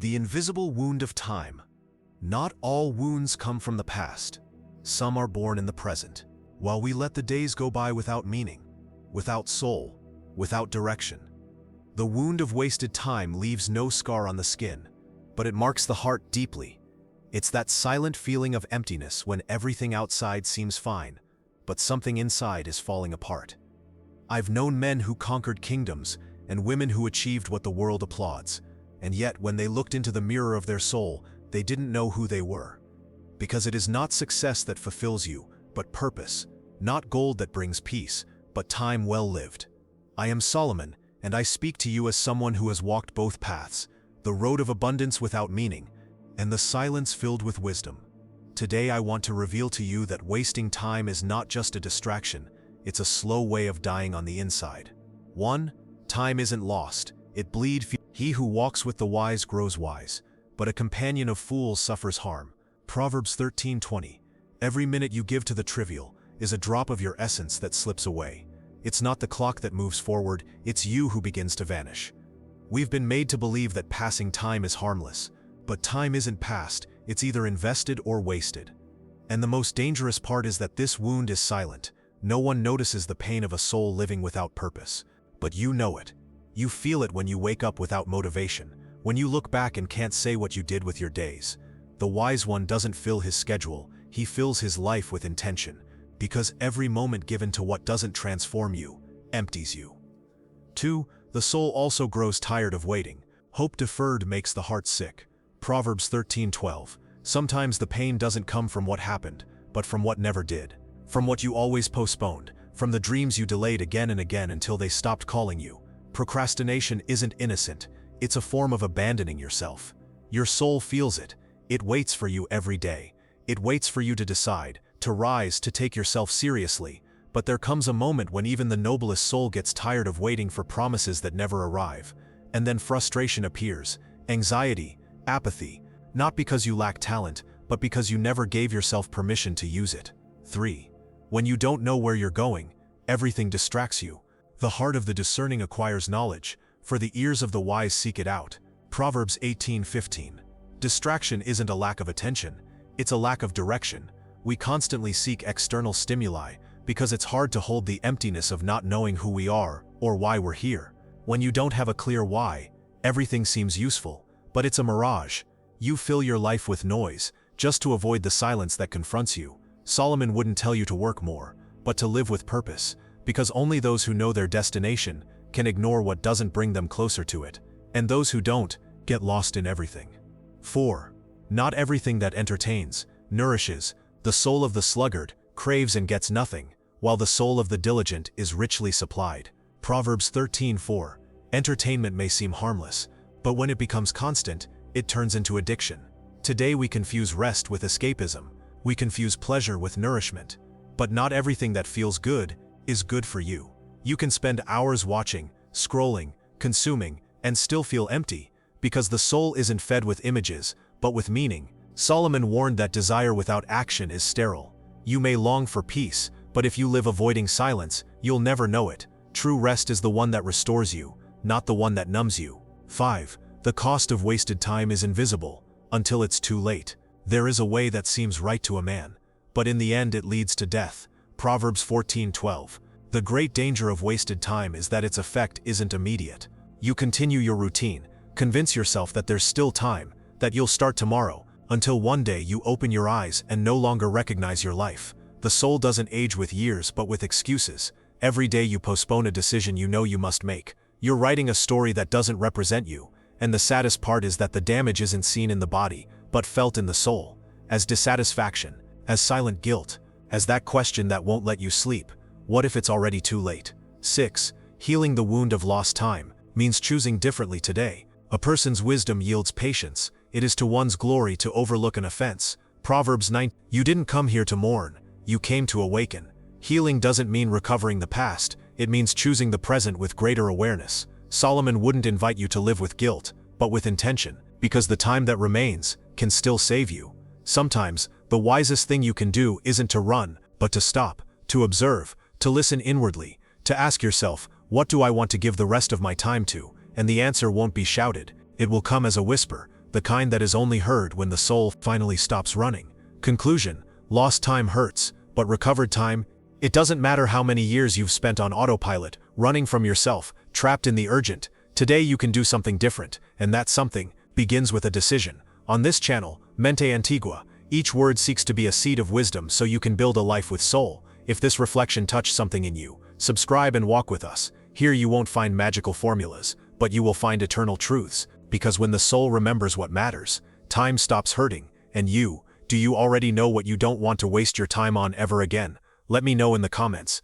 The invisible wound of time. Not all wounds come from the past. Some are born in the present. While we let the days go by without meaning, without soul, without direction. The wound of wasted time leaves no scar on the skin, but it marks the heart deeply. It's that silent feeling of emptiness when everything outside seems fine, but something inside is falling apart. I've known men who conquered kingdoms and women who achieved what the world applauds, and yet when they looked into the mirror of their soul, they didn't know who they were. Because it is not success that fulfills you, but purpose, not gold that brings peace, but time well lived. I am Solomon, and I speak to you as someone who has walked both paths, the road of abundance without meaning, and the silence filled with wisdom. Today I want to reveal to you that wasting time is not just a distraction, it's a slow way of dying on the inside. 1. Time isn't lost, it bleeds. He who walks with the wise grows wise, but a companion of fools suffers harm. Proverbs 13:20. Every minute you give to the trivial is a drop of your essence that slips away. It's not the clock that moves forward, it's you who begins to vanish. We've been made to believe that passing time is harmless, but time isn't passed, it's either invested or wasted. And the most dangerous part is that this wound is silent. No one notices the pain of a soul living without purpose, but you know it. You feel it when you wake up without motivation, when you look back and can't say what you did with your days. The wise one doesn't fill his schedule, he fills his life with intention, because every moment given to what doesn't transform you, empties you. 2. The soul also grows tired of waiting. Hope deferred makes the heart sick. Proverbs 13:12. Sometimes the pain doesn't come from what happened, but from what never did. From what you always postponed, from the dreams you delayed again and again until they stopped calling you. Procrastination isn't innocent, it's a form of abandoning yourself. Your soul feels it. It waits for you every day. It waits for you to decide, to rise, to take yourself seriously. But there comes a moment when even the noblest soul gets tired of waiting for promises that never arrive. And then frustration appears, anxiety, apathy, not because you lack talent, but because you never gave yourself permission to use it. 3. When you don't know where you're going, everything distracts you. The heart of the discerning acquires knowledge, for the ears of the wise seek it out. Proverbs 18:15. Distraction isn't a lack of attention, it's a lack of direction. We constantly seek external stimuli, because it's hard to hold the emptiness of not knowing who we are, or why we're here. When you don't have a clear why, everything seems useful, but it's a mirage. You fill your life with noise, just to avoid the silence that confronts you. Solomon wouldn't tell you to work more, but to live with purpose, because only those who know their destination can ignore what doesn't bring them closer to it, and those who don't get lost in everything. 4. Not everything that entertains, nourishes. The soul of the sluggard craves and gets nothing, while the soul of the diligent is richly supplied. Proverbs 13:4. Entertainment may seem harmless, but when it becomes constant, it turns into addiction. Today we confuse rest with escapism. We confuse pleasure with nourishment. But not everything that feels good is good for you. You can spend hours watching, scrolling, consuming, and still feel empty, because the soul isn't fed with images, but with meaning. Solomon warned that desire without action is sterile. You may long for peace, but if you live avoiding silence, you'll never know it. True rest is the one that restores you, not the one that numbs you. 5. The cost of wasted time is invisible, until it's too late. There is a way that seems right to a man, but in the end it leads to death. Proverbs 14:12. The great danger of wasted time is that its effect isn't immediate. You continue your routine, convince yourself that there's still time, that you'll start tomorrow, until one day you open your eyes and no longer recognize your life. The soul doesn't age with years but with excuses. Every day you postpone a decision you know you must make. You're writing a story that doesn't represent you, and the saddest part is that the damage isn't seen in the body, but felt in the soul, as dissatisfaction, as silent guilt, as that question that won't let you sleep. What if it's already too late? 6. Healing the wound of lost time means choosing differently today. A person's wisdom yields patience. It is to one's glory to overlook an offense. Proverbs 9. You didn't come here to mourn, you came to awaken. Healing doesn't mean recovering the past, it means choosing the present with greater awareness. Solomon wouldn't invite you to live with guilt, but with intention, because the time that remains can still save you. Sometimes, the wisest thing you can do isn't to run, but to stop, to observe, to listen inwardly, to ask yourself, what do I want to give the rest of my time to? And the answer won't be shouted, it will come as a whisper, the kind that is only heard when the soul finally stops running. Conclusion: lost time hurts, but recovered time, it doesn't matter how many years you've spent on autopilot, running from yourself, trapped in the urgent. Today you can do something different, and that something begins with a decision. On this channel, Mente Antigua, each word seeks to be a seed of wisdom so you can build a life with soul. If this reflection touched something in you, subscribe and walk with us. Here you won't find magical formulas, but you will find eternal truths, because when the soul remembers what matters, time stops hurting. And you, do you already know what you don't want to waste your time on ever again? Let me know in the comments.